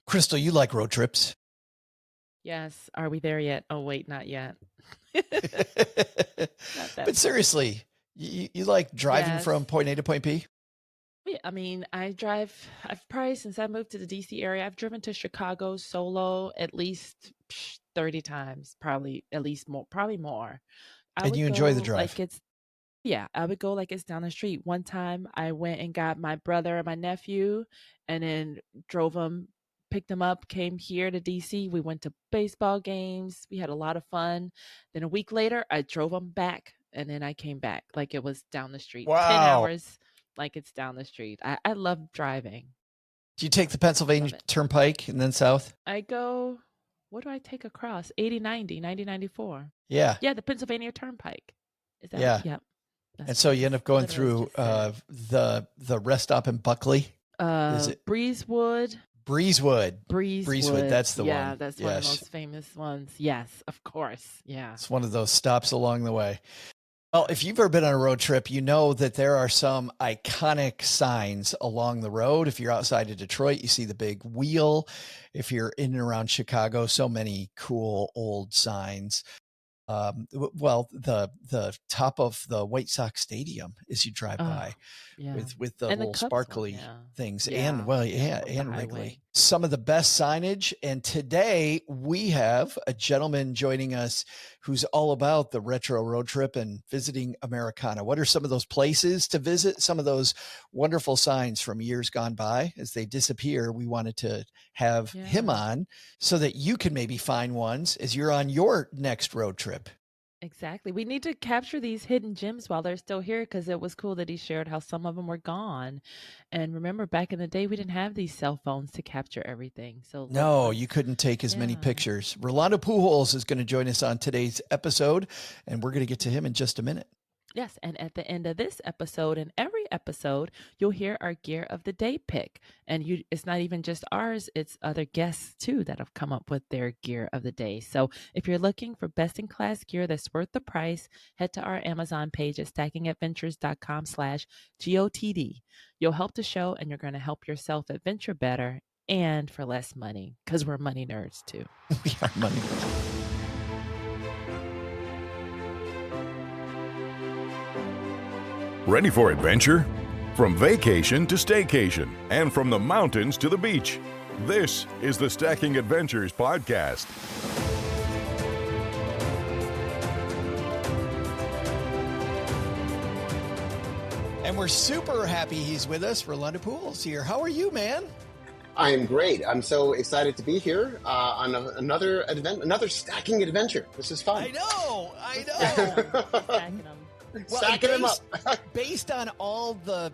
Crystal, you like road trips. Yes. Are we there yet? Oh, wait, not yet. Not that But far. seriously, you like driving Yes. from point A to point B? Yeah, I mean, I've probably, since I moved to the DC area, I've driven to Chicago solo at least 30 times, probably at least more, probably more. I And would you enjoy the go drive? like it's, yeah, I would go like it's down the street. One time I went and got my brother and my nephew and then drove them, picked them up, came here to DC. We went to baseball games. We had a lot of fun. Then a week later, I drove them back and then I came back like it was down the street. 10 Wow. hours like it's down the street. I love driving. Do you take the Pennsylvania Love it. Turnpike and then south? I go, what do I take across? 80, 90, 90, 94. Yeah. Yeah, the Pennsylvania Turnpike. Is that what? Yeah. Yep. And That's so what I you end up going literally through just said. the rest stop in Buckley. Is it Breezewood. Breezewood? Breezewood, Breezewood. that's the Yeah, one. that's one of the Yes. most famous ones. Yes, of course. Yeah. It's one of those stops along the way. Well, if you've ever been on a road trip, you know that there are some iconic signs along the road. If you're outside of Detroit, you see the big wheel. If you're in and around Chicago, so many cool old signs. Well, the top of the White Sox Stadium as you drive Oh, by yeah. with the And the little Cubs one, sparkly yeah. things and Yeah. well, Yeah, yeah, with the and highway. Wrigley. Some of the best signage. And today we have a gentleman joining us who's all about the retro road trip and visiting Americana. What are some of those places to visit? Some of those wonderful signs from years gone by as they disappear. We wanted to have him Yeah. on so that you can maybe find ones as you're on your next road trip. Exactly. We need to capture these hidden gems while they're still here because it was cool that he shared how some of them were gone. And remember, back in the day, we didn't have these cell phones to capture everything. So No, let's you couldn't take as many yeah. pictures. Rolando Pujols is going to join us on today's episode, and we're going to get to him in just a minute. Yes, and at the end of this episode and every episode, you'll hear our gear of the day pick. And it's not even just ours, it's other guests too that have come up with their gear of the day. So if you're looking for best in class gear that's worth the price, head to our Amazon page at stackingadventures.com/GOTD. You'll help the show and you're going to help yourself adventure better and for less money because we're money nerds too. We are money. Ready for adventure? From vacation to staycation, and from the mountains to the beach. This is the Stacking Adventures podcast. And we're super happy he's with us. Rolando Pujols here. How are you, man? I am great. I'm so excited to be here on another stacking adventure. This is fun. I know. Stacking them. Well, Stacking them up. Based on all the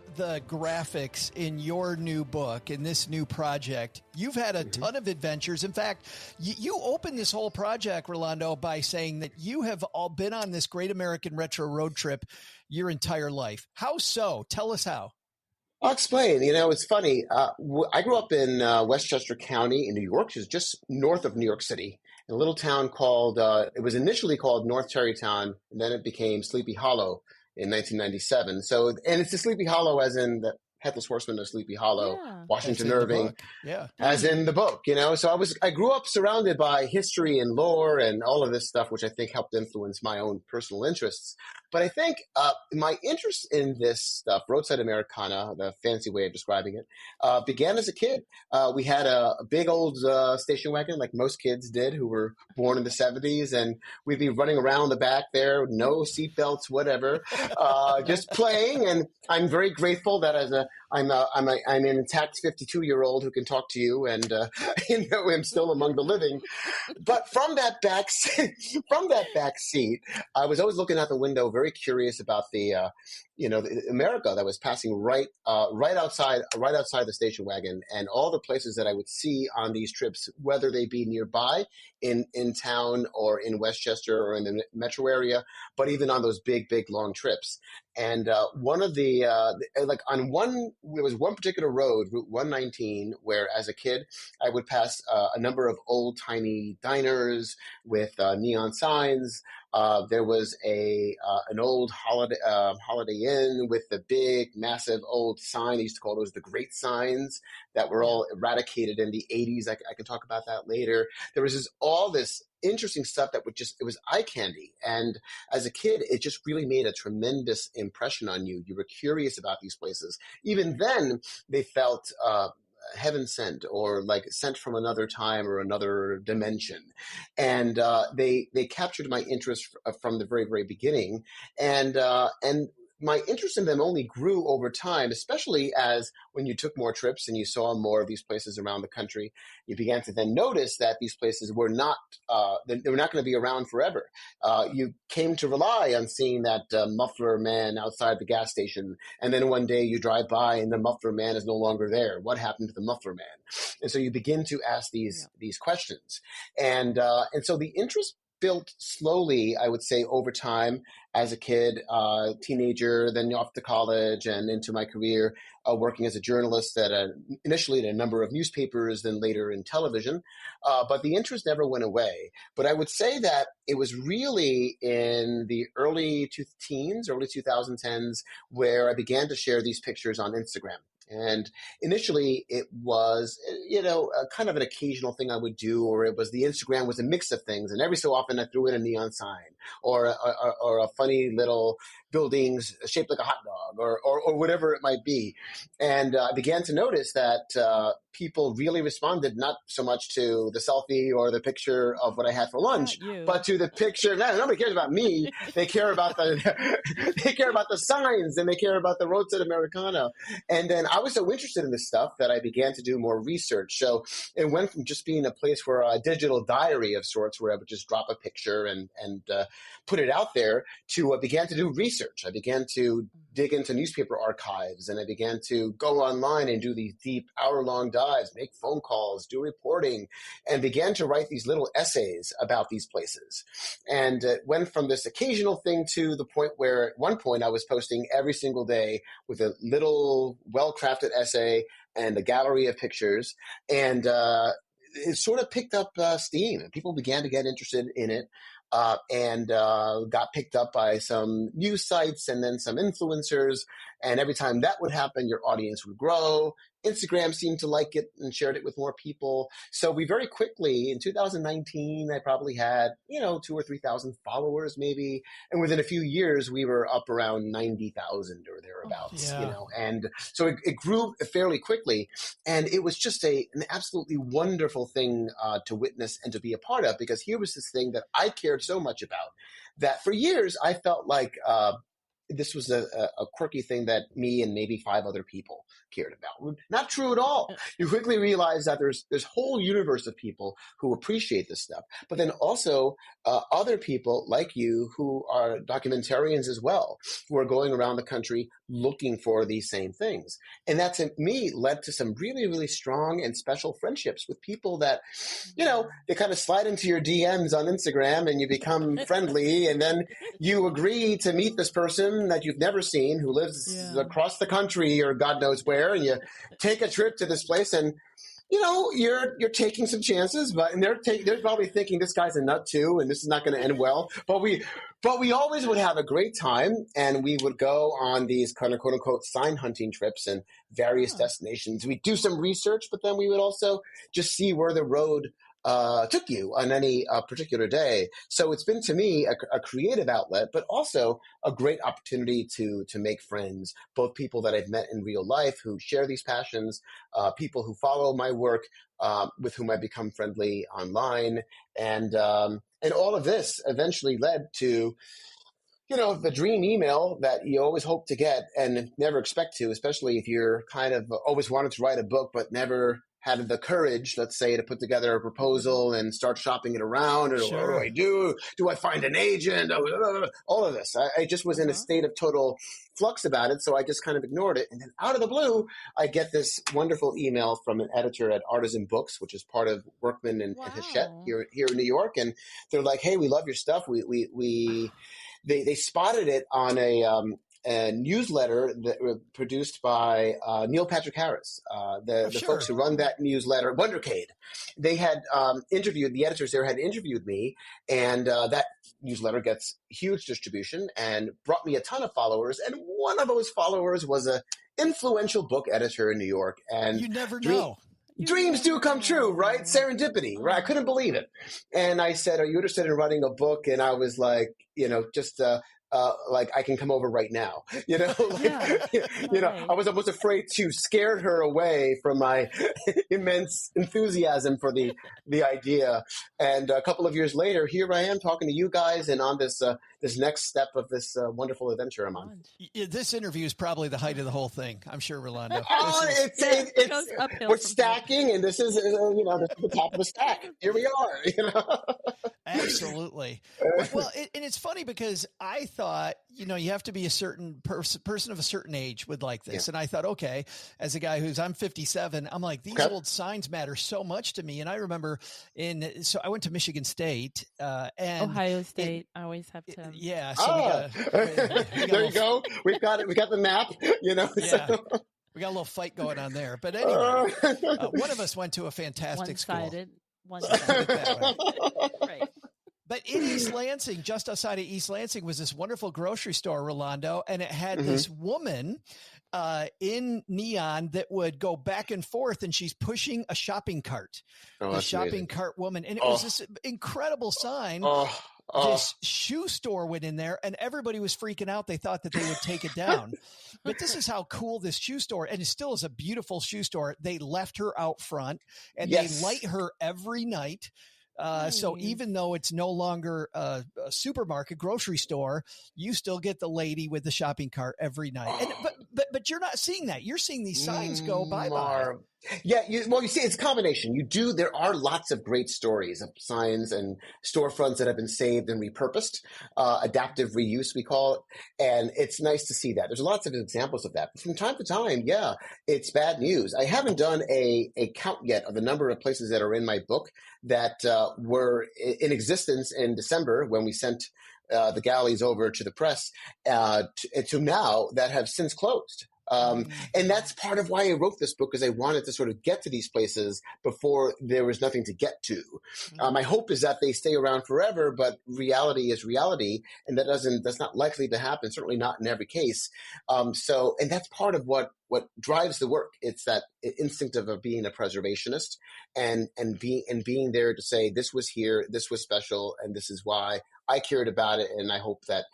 graphics in your new book, in this new project, you've had a ton of adventures. In fact, you opened this whole project, Rolando, by saying that you have all been on this great American retro road trip your entire life. How so? Tell us how. I'll explain. It's funny. I grew up in Westchester County in New York, which is just north of New York City, in a little town called, it was initially called North Tarrytown, and then it became Sleepy Hollow in 1997. So, and it's the Sleepy Hollow as in the Headless Horseman of Sleepy Hollow, Yeah. Washington That's in the Irving. book. Yeah. As in the book, So I grew up surrounded by history and lore and all of this stuff, which I think helped influence my own personal interests. But I think my interest in this stuff, Roadside Americana, the fancy way of describing it, began as a kid. We had a big old station wagon, like most kids did, who were born in the 70s, and we'd be running around the back there, no seatbelts, whatever, just playing. And I'm very grateful that I'm an intact 52-year-old who can talk to you, and I'm still among the living. But from that back seat, I was always looking out the window, very curious about the America that was passing right outside the station wagon, and all the places that I would see on these trips, whether they be nearby in town or in Westchester or in the metro area, but even on those big long trips. And one of the there was one particular road, Route 119, where as a kid I would pass a number of old timey diners with neon signs. There was an old Holiday Inn with the big, massive old sign. They used to call those the great signs that were all eradicated in the 80s. I can talk about that later. There was all this interesting stuff that it was eye candy. And as a kid, it just really made a tremendous impression on you. You were curious about these places. Even then, they felt heaven sent, or like sent from another time or another dimension. And they captured my interest from the very, very beginning. And my interest in them only grew over time, especially as when you took more trips and you saw more of these places around the country, you began to then notice that these places were not, they were not going to be around forever. You came to rely on seeing that muffler man outside the gas station, and then one day you drive by and the muffler man is no longer there. What happened to the muffler man? And so you begin to ask these questions, and so the interest built slowly, I would say, over time as a kid, teenager, then off to college and into my career, working as a journalist initially at a number of newspapers, then later in television. But the interest never went away. But I would say that it was really in the early 2010s, where I began to share these pictures on Instagram. And initially, it was, kind of an occasional thing I would do, or the Instagram was a mix of things. And every so often I threw in a neon sign or a funny little buildings shaped like a hot dog or whatever it might be. And I began to notice that people really responded not so much to the selfie or the picture of what I had for lunch, but to the picture. Nobody cares about me. They care about the signs, and they care about the Roadside Americano. And then I was so interested in this stuff that I began to do more research. So it went from just being a place where a digital diary of sorts, where I would just drop a picture and put it out there, to began to do research. I began to dig into newspaper archives, and I began to go online and do these deep hour-long dives, make phone calls, do reporting, and began to write these little essays about these places. And it went from this occasional thing to the point where at one point I was posting every single day with a little well-crafted essay and a gallery of pictures. And it sort of picked up steam, and people began to get interested in it. And got picked up by some news sites and then some influencers. And every time that would happen, your audience would grow. Instagram seemed to like it and shared it with more people. So we very quickly, in 2019, I probably had, 2,000 or 3,000 followers maybe. And within a few years, we were up around 90,000 or thereabouts, And so it grew fairly quickly. And it was just an absolutely wonderful thing to witness and to be a part of, because here was this thing that I cared so much about that for years I felt like this was a quirky thing that me and maybe 5 other people cared about. Not true at all. You quickly realize that there's this whole universe of people who appreciate this stuff, but then also other people like you who are documentarians as well, who are going around the country looking for these same things. And that, to me, led to some really, really strong and special friendships with people that, they kind of slide into your DMs on Instagram and you become friendly, and then you agree to meet this person that you've never seen who lives across the country or God knows where, and you take a trip to this place, and you're taking some chances, but and they're probably thinking this guy's a nut too, and this is not going to end well. But we always would have a great time, and we would go on these kind of quote unquote sign hunting trips in various destinations. We'd do some research, but then we would also just see where the road took you on any particular day. So it's been, to me, a creative outlet, but also a great opportunity to make friends, both people that I've met in real life who share these passions, people who follow my work, with whom I become friendly online. And all of this eventually led to the dream email that you always hope to get and never expect to, especially if you're kind of always wanted to write a book, but never had the courage, let's say, to put together a proposal and start shopping it around. Or what do I do? Do I find an agent? All of this. I just was in a state of total flux about it, so I just kind of ignored it. And then out of the blue, I get this wonderful email from an editor at Artisan Books, which is part of Workman and Hachette here in New York. And they're like, hey, we love your stuff. They spotted it on a newsletter that was produced by Neil Patrick Harris, the Sure. folks who run that newsletter, Wondercade. They had interviewed, the editors there had interviewed me, and that newsletter gets huge distribution and brought me a ton of followers. And one of those followers was a influential book editor in New York. And You never know. dreams do come true, right? Serendipity, right? I couldn't believe it. And I said, "Are you interested in writing a book?" And I was like, just like, I can come over right now, I was afraid to scare her away from my immense enthusiasm for the idea. And a couple of years later, here I am talking to you guys and on this next step of this wonderful adventure I'm on. This interview is probably the height of the whole thing. I'm sure, Rolando. It goes uphill we're from stacking, and this is the top of the stack. Here we are. Absolutely. Well, and it's funny because I thought, you have to be a certain person of a certain age would like this. Yeah. And I thought, okay, as a guy I'm 57, I'm like, these old signs matter so much to me. And I remember so I went to Michigan State and Ohio State. I always have to. Yeah. So there you go. We got it. We got the map, Yeah. So. We got a little fight going on there. But anyway, one of us went to a fantastic One-sided. Right. But in East Lansing, just outside of East Lansing, was this wonderful grocery store, Rolando, and it had this woman in neon that would go back and forth, and she's pushing a shopping cart. The shopping amazing. Cart woman. And it was this incredible sign. This shoe store went in there, and everybody was freaking out. They thought that they would take it down. But this is how cool this shoe store, and it still is a beautiful shoe store. They left her out front, and they light her every night. So even though it's no longer a supermarket, grocery store, you still get the lady with the shopping cart every night. And, but you're not seeing that. You're seeing these signs go bye-bye. Yeah, you see, it's a combination. There are lots of great stories of signs and storefronts that have been saved and repurposed, adaptive reuse, we call it. And it's nice to see that. There's lots of examples of that. But from time to time, it's bad news. I haven't done a count yet of the number of places that are in my book that were in existence in December when we sent the galleys over to the press to now that have since closed. And that's part of why I wrote this book, because I wanted to sort of get to these places before there was nothing to get to. My hope is that they stay around forever, but reality is reality, and that's not likely to happen, certainly not in every case. And that's part of what drives the work. It's that instinct of being a preservationist and being there to say, this was here, this was special, and this is why I cared about it, and I hope that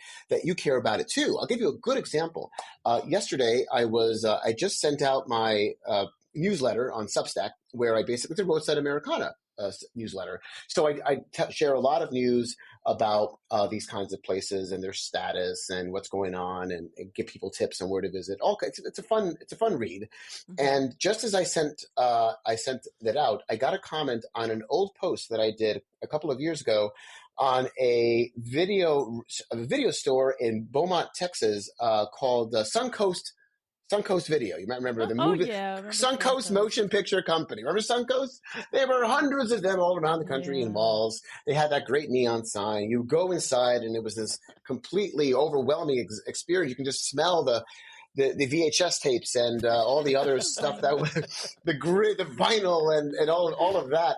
you care about it too. I'll give you a good example. Yesterday, I just sent out my newsletter on Substack, where I basically the Roadside Americana newsletter. So I share a lot of news about these kinds of places and their status and what's going on, and give people tips on where to visit. It's a fun read. And just as I sent that out, I got a comment on an old post that I did a couple of years ago on a video store in Beaumont, Texas, called Suncoast Video. You might remember the movie. Suncoast Motion Picture Company. Remember Suncoast? There were hundreds of them all around the country in malls. They had that great neon sign. You go inside, and it was this completely overwhelming experience. You can just smell the VHS tapes and all the other stuff that was the grid, the vinyl, and all of that,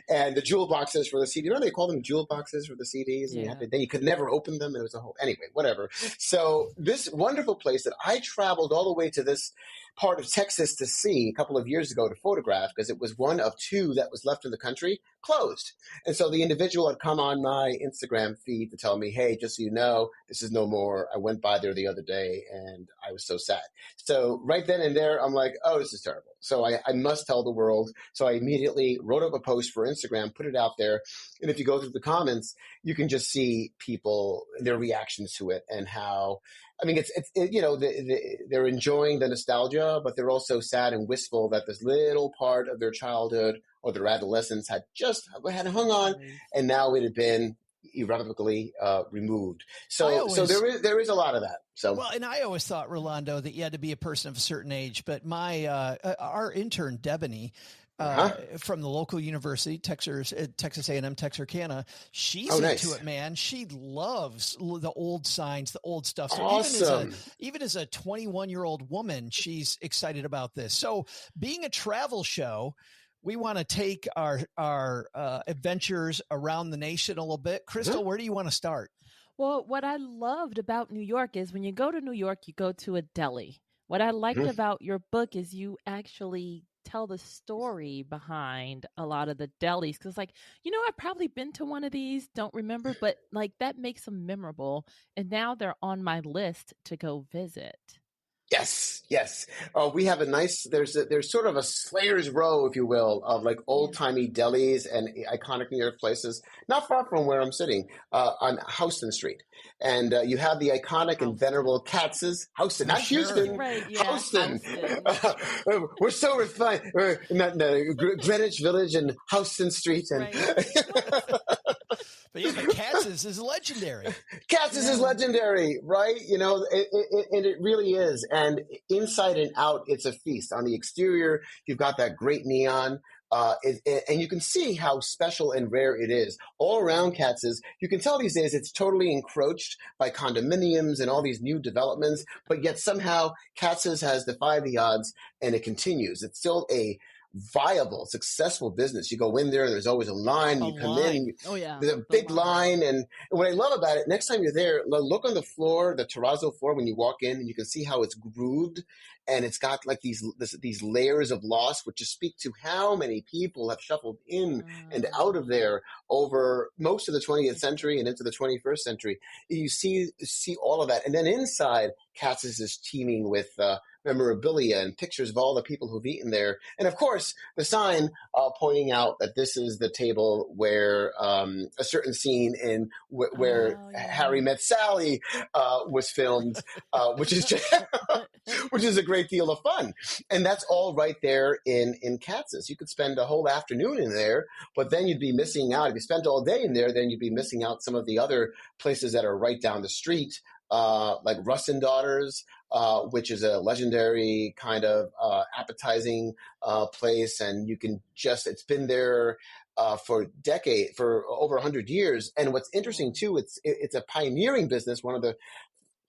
and the jewel boxes for the CD. Remember they called them jewel boxes for the CDs? And then you could never open them. It was anyway, whatever. So this wonderful place that I traveled all the way to this part of Texas to see a couple of years ago to photograph, because it was one of two that was left in the country, closed. And so the individual had come on my Instagram feed to tell me, hey, just so you know, this is no more. I went by there the other day and I was so sad. So right then and there, I'm like, oh, this is terrible. So I must tell the world. So I immediately wrote up a post for Instagram, put it out there. And if you go through the comments, you can just see people, their reactions to it, and how, they're enjoying the nostalgia, but they're also sad and wistful that this little part of their childhood or their adolescence had hung on, and now it had been irrevocably removed. So there is a lot of that. So well, and I always thought, Rolando, that you had to be a person of a certain age. But our intern Debony, from the local university, Texas A&M Texarkana. She's nice. into it, man. She loves the old signs, the old stuff. So awesome. even as a 21-year-old woman, she's excited about this. So being a travel show, we want to take our adventures around the nation a little bit. Crystal, where do you want to start? Well, what I loved about New York is when you go to New York, you go to a deli. What I liked about your book is you actually tell the story behind a lot of the delis. Because, like, I've probably been to one of these, don't remember, but like that makes them memorable. And now they're on my list to go visit. Yes. We have there's sort of a Slayer's Row, if you will, of like old timey delis and iconic New York places, not far from where I'm sitting, on Houston Street. And you have the iconic and venerable Katz's, Houston, not Houston, right, yeah, Houston. We're so refined. We're not Greenwich Village and Houston Street. And right. But Katz's is legendary. Katz's is legendary, right? And it really is. And inside and out, it's a feast. On the exterior, you've got that great neon. And you can see how special and rare it is. All around Katz's, you can tell these days it's totally encroached by condominiums and all these new developments, but yet somehow Katz's has defied the odds and it continues. It's still a viable, successful business. You go in there and there's always a line. You come in, there's a big line. And what I love about it, next time you're there, look on the floor, the terrazzo floor when you walk in, and you can see how it's grooved. And it's got like these layers of loss, which just speak to how many people have shuffled in and out of there over most of the 20th century and into the 21st century. You see all of that. And then inside, Katz's is teeming with memorabilia and pictures of all the people who've eaten there. And of course, the sign pointing out that this is the table where a certain scene in where Harry Met Sally was filmed, which is just which is a great deal of fun. And that's all right there in Katz's. You could spend a whole afternoon in there, but then you'd be missing out. If you spent all day in there, then you'd be missing out some of the other places that are right down the street, like Russ and Daughters, which is a legendary kind of appetizing place. And you can it's been there for over 100 years. And what's interesting too, it's a pioneering business, one of the,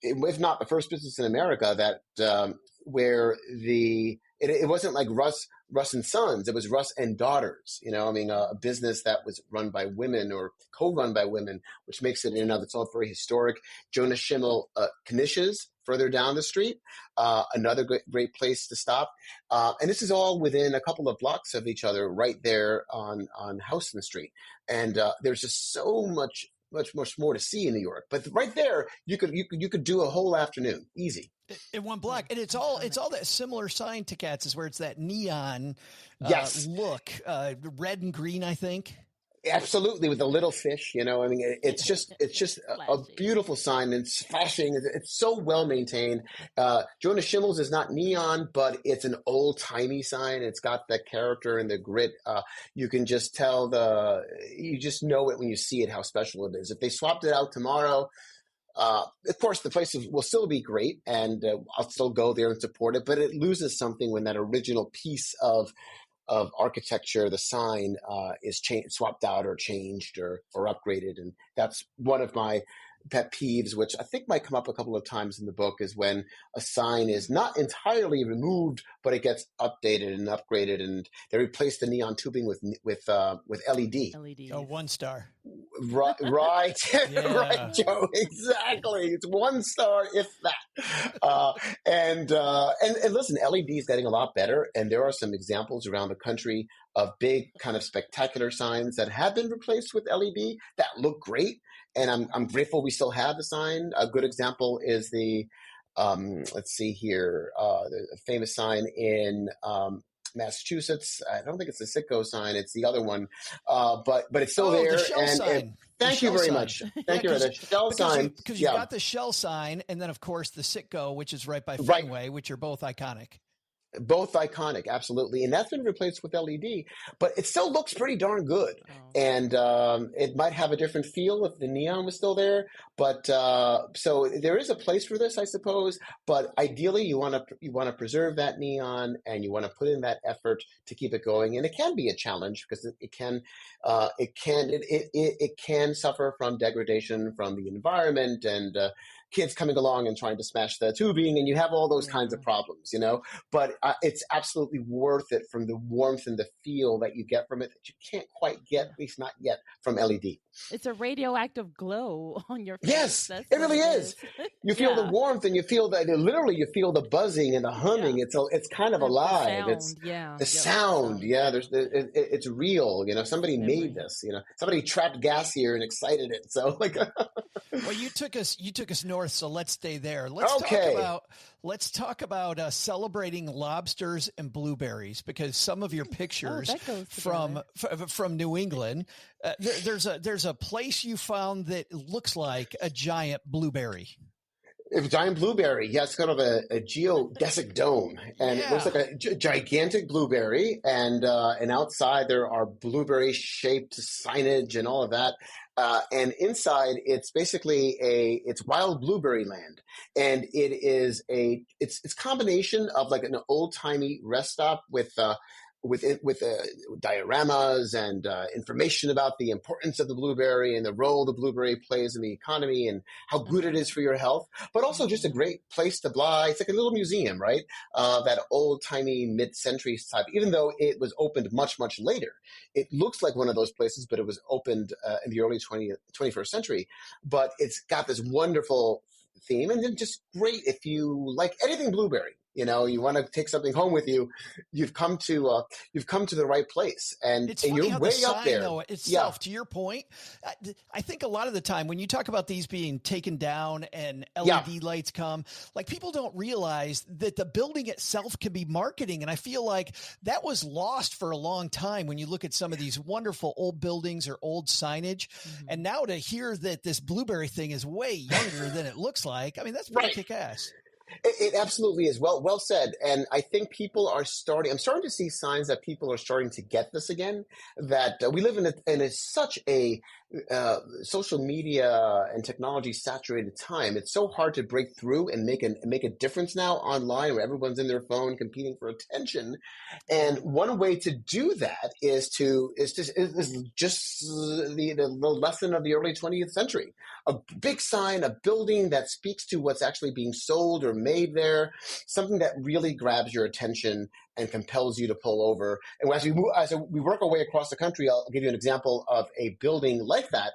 if not the first business in America that where it wasn't like Russ and Sons, it was Russ and Daughters. A business that was run by women or co-run by women, which makes it in and of itself very historic. Jonas Schimmel Knishes further down the street, another great place to stop. And this is all within a couple of blocks of each other, right there on Houston Street. And there's just so much more to see in New York. But right there, you could do a whole afternoon, easy. In one block. And it's all that similar sign to Katz's, where it's that neon look, red and green, I think. Absolutely, with the little fish, it's just a beautiful sign. It's flashing. It's so well maintained. Jonas Schimmel's is not neon, but it's an old timey sign. It's got the character and the grit. You can just tell you just know it when you see it, how special it is. If they swapped it out tomorrow, of course, the place will still be great, and I'll still go there and support it, but it loses something when that original piece of architecture, the sign, is swapped out or changed or upgraded. And that's one of my pet peeves, which I think might come up a couple of times in the book, is when a sign is not entirely removed, but it gets updated and upgraded, and they replace the neon tubing with LED. LED. 1 star. Right, right, Joe. Exactly. It's 1 star, if that. And listen, LED is getting a lot better, and there are some examples around the country of big, kind of spectacular signs that have been replaced with LED that look great. And I'm grateful we still have the sign. A good example is the let's see here, the famous sign in Massachusetts. I don't think it's the Sitco sign; it's the other one. But it's still there. The Shell sign. Thank you very much. Thank you. The Shell sign. Because you've got the Shell sign, and then of course the Sitco, which is right by Fenway, which are both iconic. Both iconic, absolutely. And that's been replaced with LED, but it still looks pretty darn good. Oh. And it might have a different feel if the neon was still there. But so there is a place for this, I suppose. But ideally, you want to preserve that neon, and you want to put in that effort to keep it going. And it can be a challenge because it can suffer from degradation from the environment and kids coming along and trying to smash the tubing, and you have all those kinds of problems, but it's absolutely worth it from the warmth and the feel that you get from it that you can't quite get, at least not yet, from LED. It's a radioactive glow on your face. Yes, That's it what really is. You feel the warmth, and you feel that literally you feel the buzzing and the humming. It's kind of alive. The sound. It's real. Somebody made this. Somebody trapped gas here and excited it. So Well, you took us north, so let's stay there. Let's talk about celebrating lobsters and blueberries, because some of your pictures from New England, there's a place you found that looks like a giant blueberry. A giant blueberry, it's kind of a geodesic dome, and it looks like a gigantic blueberry. And outside there are blueberry-shaped signage and all of that. And inside, it's basically it's wild blueberry land, and it's combination of like an old-timey rest stop with dioramas and information about the importance of the blueberry and the role the blueberry plays in the economy and how good it is for your health, but also just a great place to fly. It's like a little museum, right? That old-timey mid-century type, even though it was opened much, much later. It looks like one of those places, but it was opened in the early 21st century. But it's got this wonderful theme, and then just great if you like anything blueberry. You want to take something home with you. You've come to the right place, and it's funny you're how way the sign, up there. Though, itself, to your point, I think a lot of the time when you talk about these being taken down and LED lights come, like people don't realize that the building itself can be marketing, and I feel like that was lost for a long time when you look at some of these wonderful old buildings or old signage, and now to hear that this blueberry thing is way younger than it looks like, I mean that's pretty kick-ass. It absolutely is. Well said. And I think I'm starting to see signs that people are starting to get this again, that we live in such a social media and technology saturated time. It's so hard to break through and make a difference now online, where everyone's in their phone competing for attention. And one way to do that is just the lesson of the early 20th century. A big sign, a building that speaks to what's actually being sold or made there, something that really grabs your attention and compels you to pull over. And as we work our way across the country, I'll give you an example of a building like that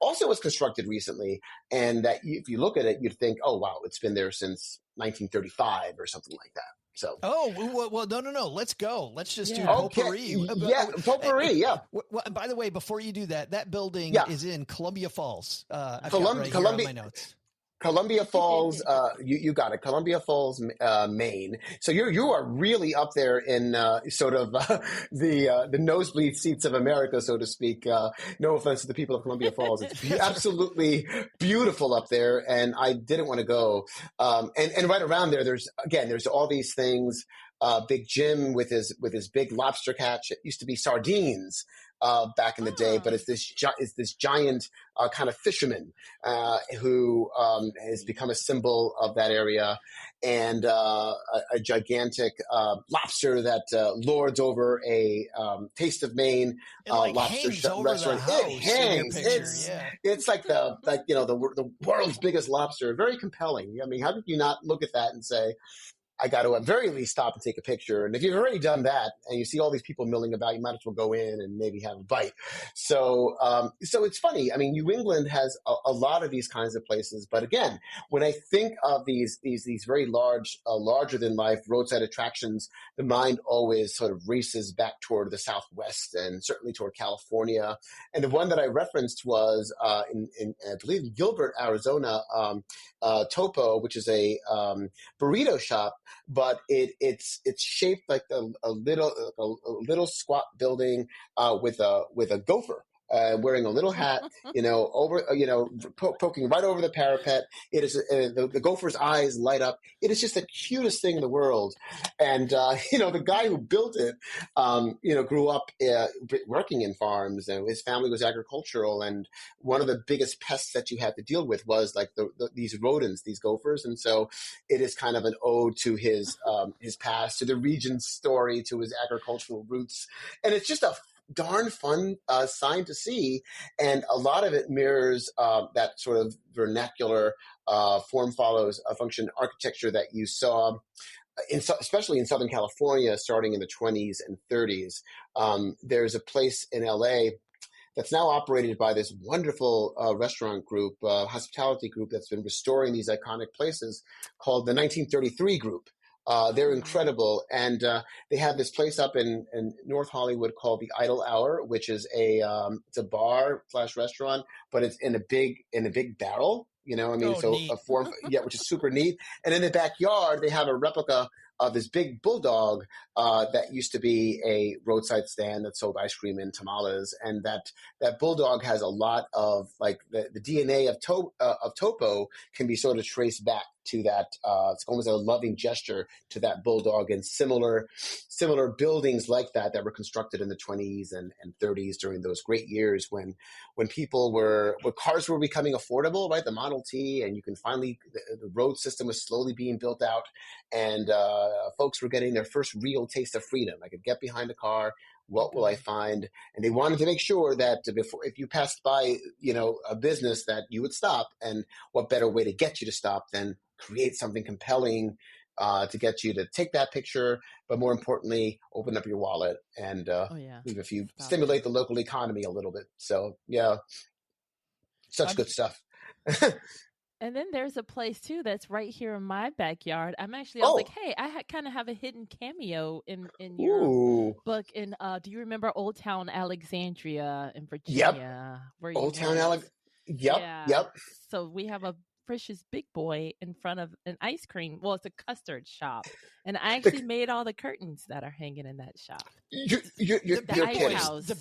also was constructed recently, and that if you look at it, you'd think, oh wow, it's been there since 1935 or something like that. So. Oh, well, no. Let's go. Let's just do potpourri. Potpourri, yeah. Well, by the way, before you do that building is in Columbia Falls. I've got right here on my notes. Columbia Falls, you got it. Columbia Falls, Maine. So you are really up there in the nosebleed seats of America, so to speak. No offense to the people of Columbia Falls, it's absolutely beautiful up there, and I didn't want to go. And right around there, there's all these things. Big Jim with his big lobster catch. It used to be sardines back in the day, but it's this giant kind of fisherman who has become a symbol of that area, and a gigantic lobster that lords over a Taste of Maine lobster restaurant. It hangs. It's like the world's biggest lobster. Very compelling. I mean, how did you not look at that and say, I got to at very least stop and take a picture? And if you've already done that and you see all these people milling about, you might as well go in and maybe have a bite. So it's funny. I mean, New England has a lot of these kinds of places. But again, when I think of these very large, larger than life roadside attractions, the mind always sort of races back toward the Southwest and certainly toward California. And the one that I referenced was in I believe Gilbert, Arizona, Topo, which is a burrito shop. But it's shaped like a little squat building with a gopher wearing a little hat, poking right over the parapet. It is the gopher's eyes light up. It is just the cutest thing in the world. And the guy who built it, grew up working in farms, and his family was agricultural. And one of the biggest pests that you had to deal with was like these rodents, these gophers. And so it is kind of an ode to his past, to the region's story, to his agricultural roots, and it's just a darn fun sign to see, and a lot of it mirrors that sort of vernacular form follows a function architecture that you saw especially in Southern California starting in the 20s and 30s. There's a place in LA that's now operated by this wonderful restaurant group, hospitality group that's been restoring these iconic places called the 1933 Group. They're incredible, and they have this place up in North Hollywood called the Idle Hour, which is it's a bar / restaurant, but it's in a big barrel. Neat. Which is super neat. And in the backyard, they have a replica of this big bulldog that used to be a roadside stand that sold ice cream and tamales. And that bulldog has a lot of like the DNA of Topo can be sort of traced back to that. It's almost a loving gesture to that bulldog, and similar buildings like that were constructed in the 20s and 30s during those great years when cars were becoming affordable, right? The Model T, and you can finally, the road system was slowly being built out, and folks were getting their first real taste of freedom. I could get behind a car. What will I find? And they wanted to make sure that if you passed by, a business, that you would stop. And what better way to get you to stop than create something compelling to get you to take that picture, but more importantly, open up your wallet and leave a few, stimulate the local economy a little bit. So yeah, such good stuff. And then there's a place too that's right here in my backyard. I was like, hey, I kind of have a hidden cameo in your book. And do you remember Old Town Alexandria in Virginia? Yep. Old Town Alexandria. Yep. Yeah. Yep. So we have a Frisch's Big Boy in front of an ice cream. Well, it's a custard shop, and I actually made all the curtains that are hanging in that shop. The ice house. The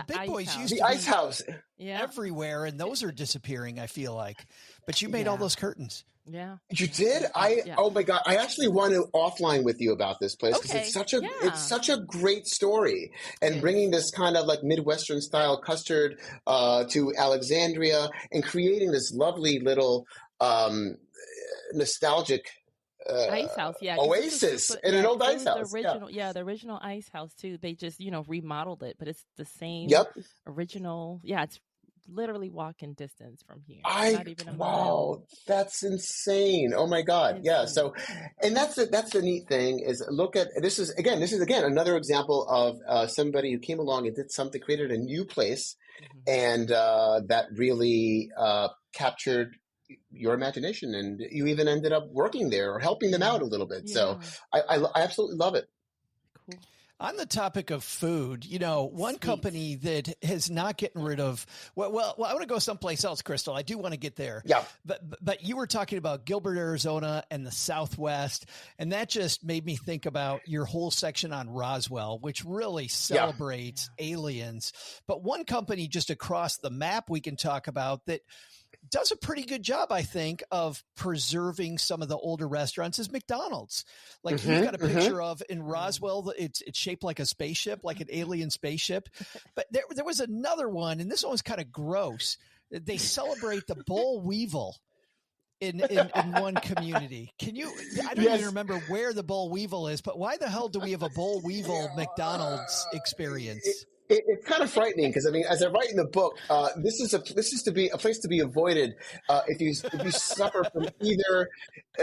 big boys used the to ice house everywhere, and those are disappearing, I feel like. But you made all those curtains. Yeah. You did? Oh my God. I actually want to offline with you about this place because it's such a great story, and bringing this kind of like Midwestern style custard to Alexandria and creating this lovely little nostalgic ice house, oasis in an old ice house. The original ice house too. They just remodeled it, but it's the same original. Yeah, it's literally walking distance from here. Not even a mile. That's insane. Oh my God. Yeah. So, and that's the neat thing is look at, this is again, another example of somebody who came along and did something, created a new place, and that really captured your imagination, and you even ended up working there or helping them out a little bit. So I absolutely love it. Cool. On the topic of food, one company that has not gotten rid of, well, I want to go someplace else, Crystal. I do want to get there. Yeah. But you were talking about Gilbert, Arizona and the Southwest, and that just made me think about your whole section on Roswell, which really celebrates aliens. But one company just across the map we can talk about that does a pretty good job, I think, of preserving some of the older restaurants is McDonald's. Like you've got a picture of in Roswell, it's shaped like a spaceship, like an alien spaceship. But there was another one, and this one was kind of gross. They celebrate the Boll Weevil in one community. I don't even remember where the Boll Weevil is, but why the hell do we have a Boll Weevil McDonald's experience? It's kind of frightening because, I mean, as I write in the book, this is to be a place to be avoided if you suffer from either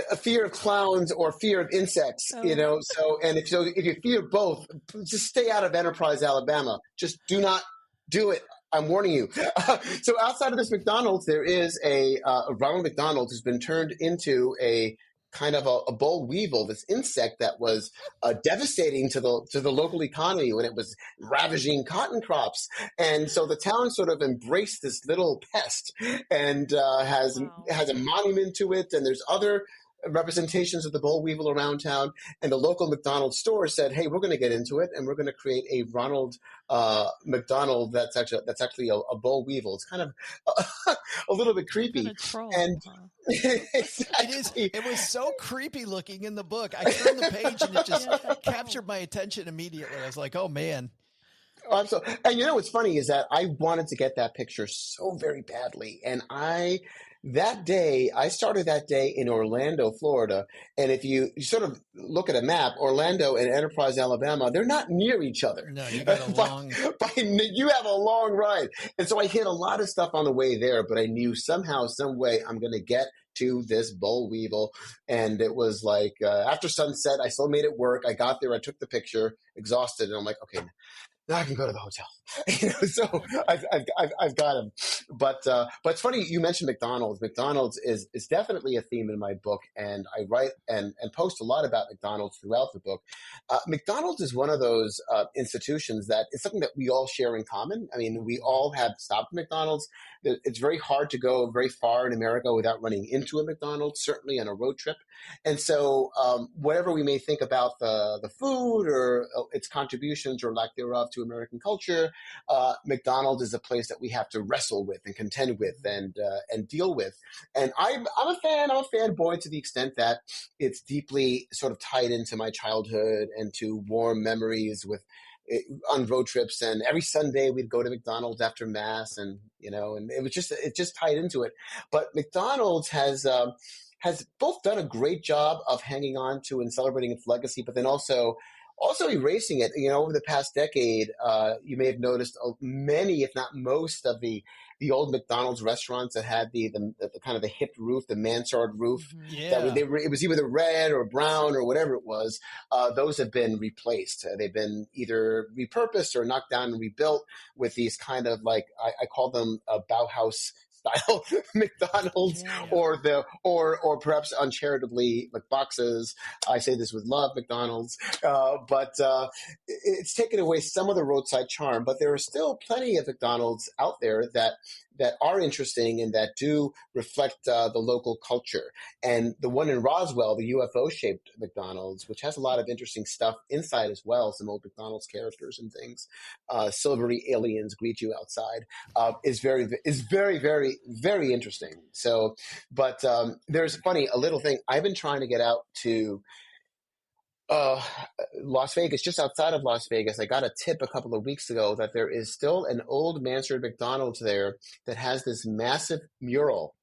a fear of clowns or fear of insects, So, and if you fear both, just stay out of Enterprise, Alabama. Just do not do it. I'm warning you. So outside of this McDonald's, there is a Ronald McDonald who's been turned into a kind of a boll weevil, this insect that was devastating to the local economy when it was ravaging cotton crops. And so the town sort of embraced this little pest and has a monument to it. And there's other representations of the Boll Weevil around town, and the local McDonald's store said, "Hey, we're going to get into it, and we're going to create a Ronald McDonald that's actually a Boll Weevil." It's kind of a little bit creepy, Kinda troll, and huh? exactly. It was so creepy looking in the book. I turned the page and it just Yeah, it's like, captured my attention immediately. I was like, oh man. Oh, and you know what's funny is that I wanted to get that picture so very badly, and I started that day in Orlando, Florida, and if you sort of look at a map, Orlando and Enterprise, Alabama, they're not near each other. No, you got a long. You have a long ride, and so I hit a lot of stuff on the way there, but I knew somehow, some way, I'm going to get to this Boll Weevil, and it was like after sunset, I still made it work. I got there, I took the picture, exhausted, and I'm like, okay, now I can go to the hotel. So I've got him. But it's funny you mentioned McDonald's. McDonald's is definitely a theme in my book, and I write and post a lot about McDonald's throughout the book. McDonald's is one of those institutions that is something that we all share in common. I mean, we all have stopped at McDonald's. It's very hard to go very far in America without running into a McDonald's, certainly on a road trip. And so whatever we may think about the food or its contributions or lack thereof to American culture, McDonald's is a place that we have to wrestle with and contend with and deal with. And I'm a fan. I'm a fanboy to the extent that it's deeply sort of tied into my childhood and to warm memories with on road trips. And every Sunday we'd go to McDonald's after mass, and it just tied into it. But McDonald's has both done a great job of hanging on to and celebrating its legacy, but then also erasing it. Over the past decade, you may have noticed many, if not most, of the old McDonald's restaurants that had the kind of the hip roof, the mansard roof. Yeah. It was either red or brown or whatever it was. Those have been replaced. They've been either repurposed or knocked down and rebuilt with these kind of like I call them Bauhaus style McDonald's, Yeah. or perhaps uncharitably like boxes. I say this with love, McDonald's, but it's taken away some of the roadside charm. But there are still plenty of McDonald's out there that are interesting and that do reflect the local culture. And the one in Roswell, the UFO-shaped McDonald's, which has a lot of interesting stuff inside as well, some old McDonald's characters and things, silvery aliens greet you outside, is very, very, very interesting. So, but there's a little thing. I've been trying to get out to Las Vegas, just outside of Las Vegas. I got a tip a couple of weeks ago that there is still an old mansard McDonald's there that has this massive mural.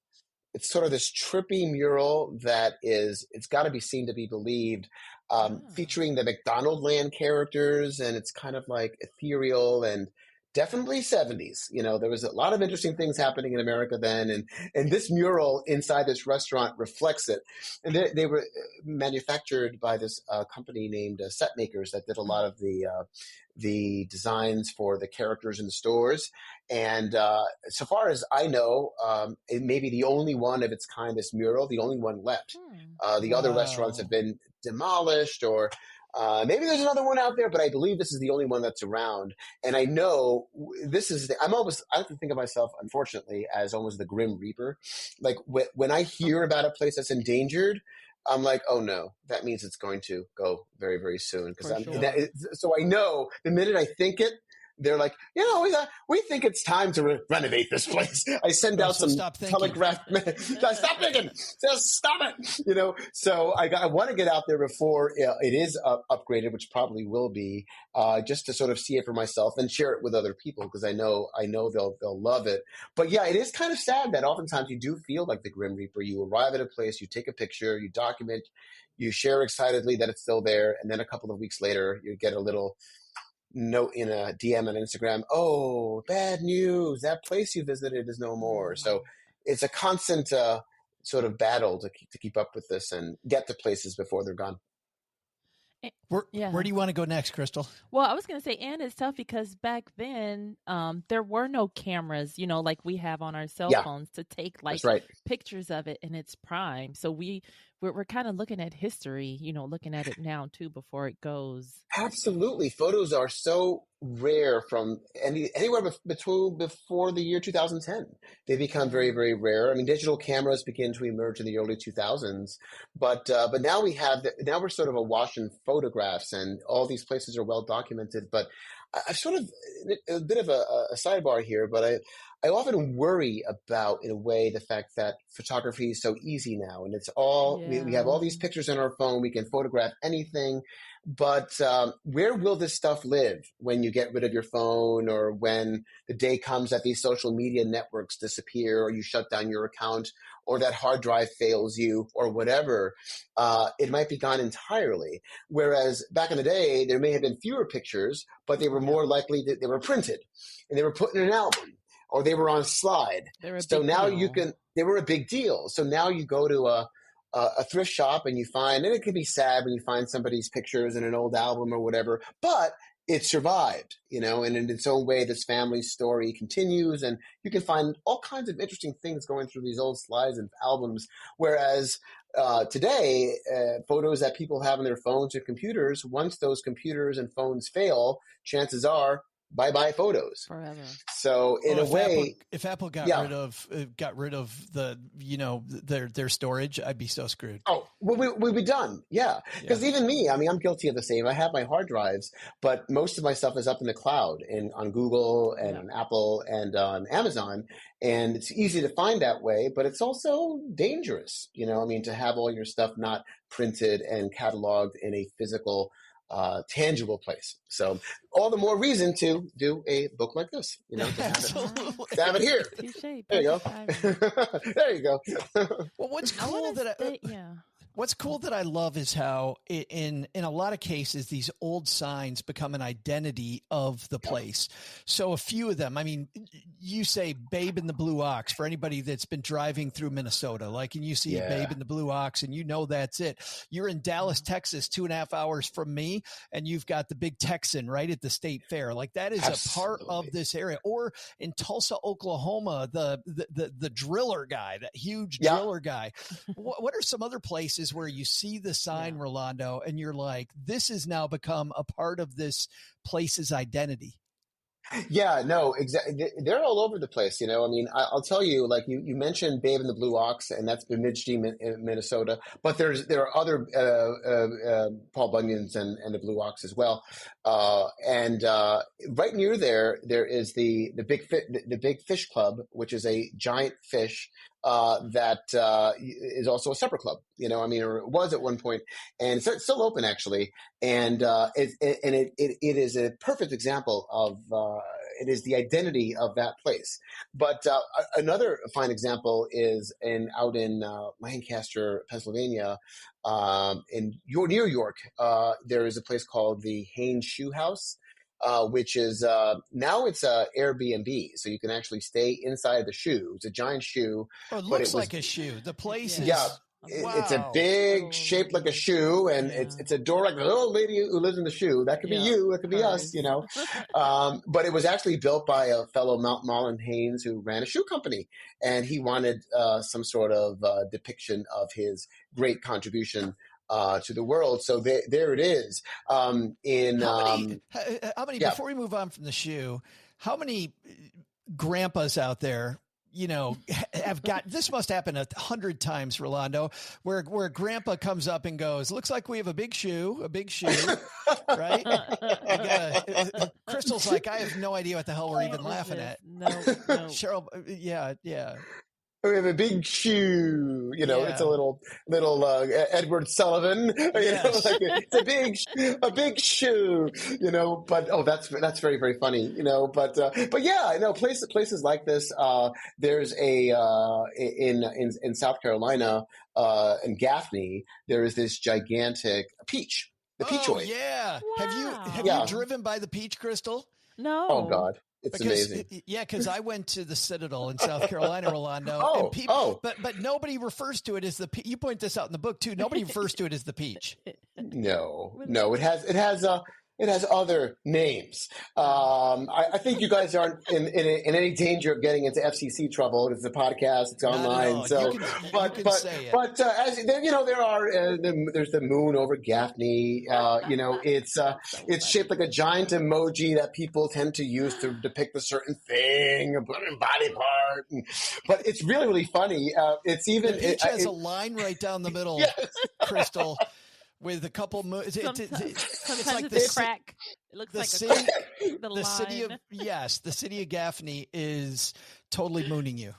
It's sort of this trippy mural that it's got to be seen to be believed, featuring the McDonald Land characters, and it's kind of like ethereal and definitely 70s. There was a lot of interesting things happening in America then, and this mural inside this restaurant reflects it. And they were manufactured by this company named Set Makers that did a lot of the designs for the characters in the stores. And so far as I know, it may be the only one of its kind, this mural, the only one left. The other restaurants have been demolished, or maybe there's another one out there, but I believe this is the only one that's around. And I know I have to think of myself, unfortunately, as almost the Grim Reaper. Like when I hear about a place that's endangered, I'm like, oh no, that means it's going to go very, very soon. So I know the minute I think it, they're like, we think it's time to renovate this place. I send out some telegraph. Stop thinking. Just stop it. So I want to get out there before it is upgraded, which probably will be, just to sort of see it for myself and share it with other people, because I know they'll love it. But yeah, it is kind of sad that oftentimes you do feel like the Grim Reaper. You arrive at a place, you take a picture, you document, you share excitedly that it's still there, and then a couple of weeks later, you get a little note in a DM on Instagram, oh, bad news, that place you visited is no more. So it's a constant sort of battle to keep up with this and get to places before they're gone. Where do you want to go next, Crystal? Well, I was going to say, and it's tough because back then there were no cameras, like we have on our cell phones to take pictures of it in its prime. So we we're kind of looking at history, looking at it now too before it goes. Absolutely. Photos are so rare from anywhere between before the year 2010. They become very, very rare. I mean, digital cameras begin to emerge in the early 2000s, but now now we're sort of awash in photographs, and all these places are well documented. But I've sort of a bit of a sidebar here, but I often worry about, in a way, the fact that photography is so easy now, and it's all we have all these pictures on our phone. We can photograph anything. But where will this stuff live when you get rid of your phone, or when the day comes that these social media networks disappear, or you shut down your account, or that hard drive fails you, or whatever? It might be gone entirely. Whereas back in the day, there may have been fewer pictures, but they were more likely that they were printed and they were put in an album, or they were on a slide. So now they were a big deal. So now you go to a thrift shop and you find, and it can be sad when you find somebody's pictures in an old album or whatever, but it survived, and in its own way, this family story continues, and you can find all kinds of interesting things going through these old slides and albums. Whereas today, photos that people have on their phones or computers, once those computers and phones fail, chances are bye-bye photos forever. So in a way, if Apple got rid of the their storage, I'd be so screwed. Oh, we'd be done. Yeah, because even me, I mean, I'm guilty of the same. I have my hard drives, but most of my stuff is up in the cloud and on Google and on Apple and on Amazon, and it's easy to find that way. But it's also dangerous, to have all your stuff not printed and cataloged in a physical, tangible place. So all the more reason to do a book like this, to have it here. There you go. There you go. Well, what's cool that I love is how in a lot of cases, these old signs become an identity of the place. So a few of them, I mean, you say Babe in the Blue Ox for anybody that's been driving through Minnesota, and you see a Babe in the Blue Ox and that's it. You're in Dallas, Texas, 2.5 hours from me, and you've got the big Texan right at the state fair. That is a part of this area. Or in Tulsa, Oklahoma, the driller guy, that huge driller guy. What are some other places where you see the sign, Rolando, and you're like, this has now become a part of this place's identity? Yeah, no, exactly. They're all over the place. I mean, I'll tell you, you mentioned Babe in the Blue Ox, and that's Bemidji, Minnesota. But there are other Paul Bunyan's and the Blue Ox as well. And right near there is the Big Fish Club, which is a giant fish that is also a supper club. Or it was at one point, and it's still open actually. And it is a perfect example of it is the identity of that place. But another fine example is out in Lancaster, Pennsylvania, near York. There is a place called the Haynes Shoe House, which is now it's a Airbnb, so you can actually stay inside the shoe. It's a giant shoe. Oh, it looks like a shoe. The place is. Yeah. It's a big shaped like a shoe, and it's a door like the little lady who lives in the shoe. That could be you. That could be us, But it was actually built by a fellow Marlon Haynes who ran a shoe company, and he wanted some sort of depiction of his great contribution to the world. So there it is. How many before we move on from the shoe, how many grandpas out there have got, this must happen 100 times, Rolando, where grandpa comes up and goes, looks like we have a big shoe, right? Crystal's like, I have no idea what the hell we're even laughing at. No. Cheryl, yeah. We have a big shoe, it's a little Edward Sullivan, it's a big shoe, but that's very, very funny, but yeah, places like this, there's in South Carolina, in Gaffney, there is this gigantic peach, the peachoid. Yeah. Wow. Have you driven by the peach, Crystal? No. Oh God. It's amazing. Yeah, because I went to the Citadel in South Carolina, Rolando. But nobody refers to it as the peach. You point this out in the book too. Nobody refers to it as the peach. No. It has It has other names. I think you guys aren't in any danger of getting into FCC trouble. It's a podcast. It's Not at online. all. So, You but can say it. but as there are there's the moon over Gaffney. It's shaped like a giant emoji that people tend to use to depict a certain thing, a body part. But it's really, really funny. It's even the peach has a line right down the middle, Yes. Crystal, with a couple. Sometimes It's like it's a crack. It looks the like city, a crack. The city of line. the city of Gaffney is totally mooning you.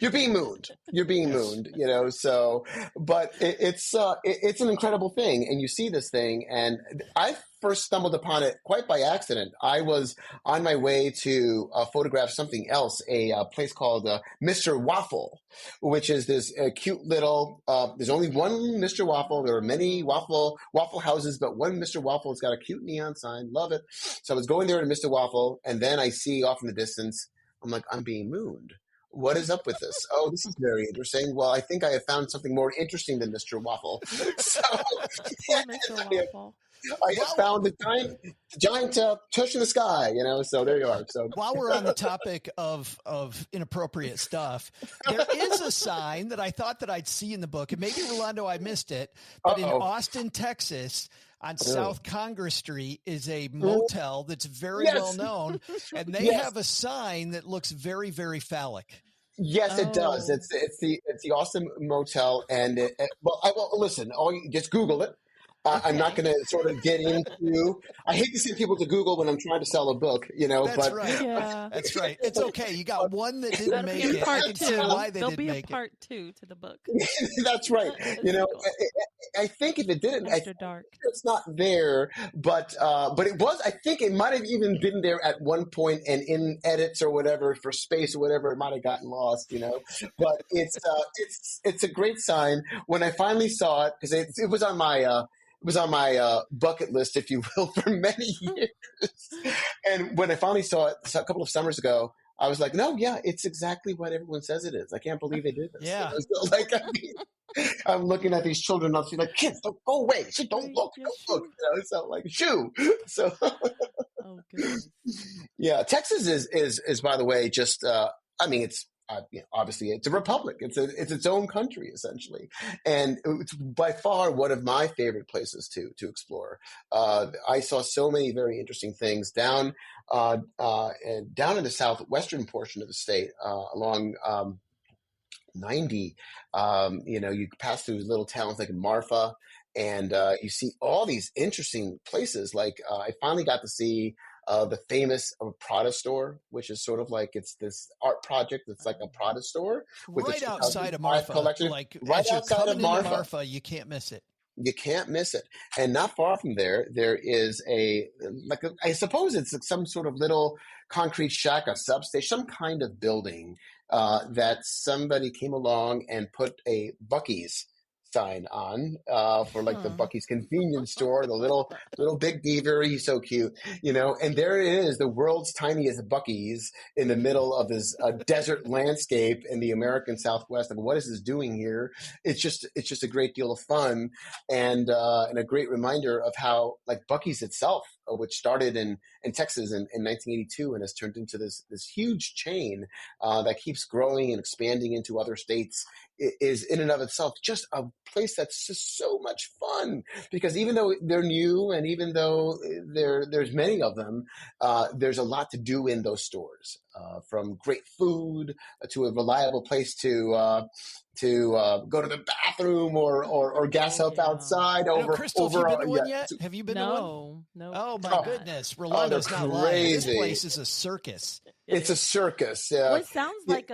You're being mooned. You're being mooned, so, but it's an incredible thing. And you see this thing, and I first stumbled upon it quite by accident. I was on my way to photograph something else, a place called Mr. Waffle, which is this cute little, there's only one Mr. Waffle. There are many waffle houses, but one Mr. Waffle has got a cute neon sign. Love it. So I was going there to Mr. Waffle, and then I see off in the distance, I'm like, I'm being mooned. What is up with this? Oh, this is very interesting. Well, I think I have found something more interesting than Mr. Waffle. So, Mr. Waffle. I found the giant tush in the sky, so there you are. So while we're on the topic of inappropriate stuff, there is a sign that I thought that I'd see in the book, and maybe, Rolando, I missed it, but in Austin, Texas, on South Congress Street is a motel that's very well known, and they have a sign that looks very, very phallic. Yes, it does. It's the Austin Motel, and listen. Just Google it. I'm not going to sort of get into. I hate to send people to Google when I'm trying to sell a book, That's but right. Yeah. That's right. It's okay. You got one that didn't make it. I can see why they There'll didn't be a make part 2 to the book. That's right. I think if it didn't, After dark. it's not there, but it was. I think it might have even been there at one point, and in edits or whatever for space or whatever, it might have gotten lost, But it's a great sign. When I finally saw it, because it was on my. It was on my bucket list, if you will, for many years. And when I finally saw it a couple of summers ago, I was like, no, yeah, it's exactly what everyone says it is. I can't believe they did this. Yeah. I'm looking at these children, I'm like, kids, don't go away. Don't look. Don't look. So like, shoo. So, oh, goodness. Yeah, Texas is by the way, just, it's, obviously it's a republic. It's its own country essentially, and it's by far one of my favorite places to explore. I saw so many very interesting things down in the southwestern portion of the state, along 90. You pass through little towns like Marfa, and you see all these interesting places. Like I finally got to see the famous Prada store, which is sort of like it's this art project that's like a Prada store with right outside of Marfa, collection. Like right outside of Marfa, you can't miss it. You can't miss it. And not far from there is I suppose it's some sort of little concrete shack, a substation, some kind of building that somebody came along and put a Buc-ee's sign on for like the Buc-ee's convenience store, the little Big Beaver. He's so cute, and there it is, the world's tiniest Buc-ee's in the middle of this desert landscape in the American Southwest. What is this doing here? It's just a great deal of fun, and a great reminder of how like Buc-ee's itself, which started in Texas in 1982 and has turned into this huge chain that keeps growing and expanding into other states, is in and of itself just a place that's just so much fun, because even though they're new and even though there's many of them, there's a lot to do in those stores, from great food to a reliable place to go to the bathroom or gas up outside. Crystal, have you been to one yet? Have you been to one? No. Oh my goodness, Rolando's not lying. This place is a circus. It's a circus. Well, it sounds like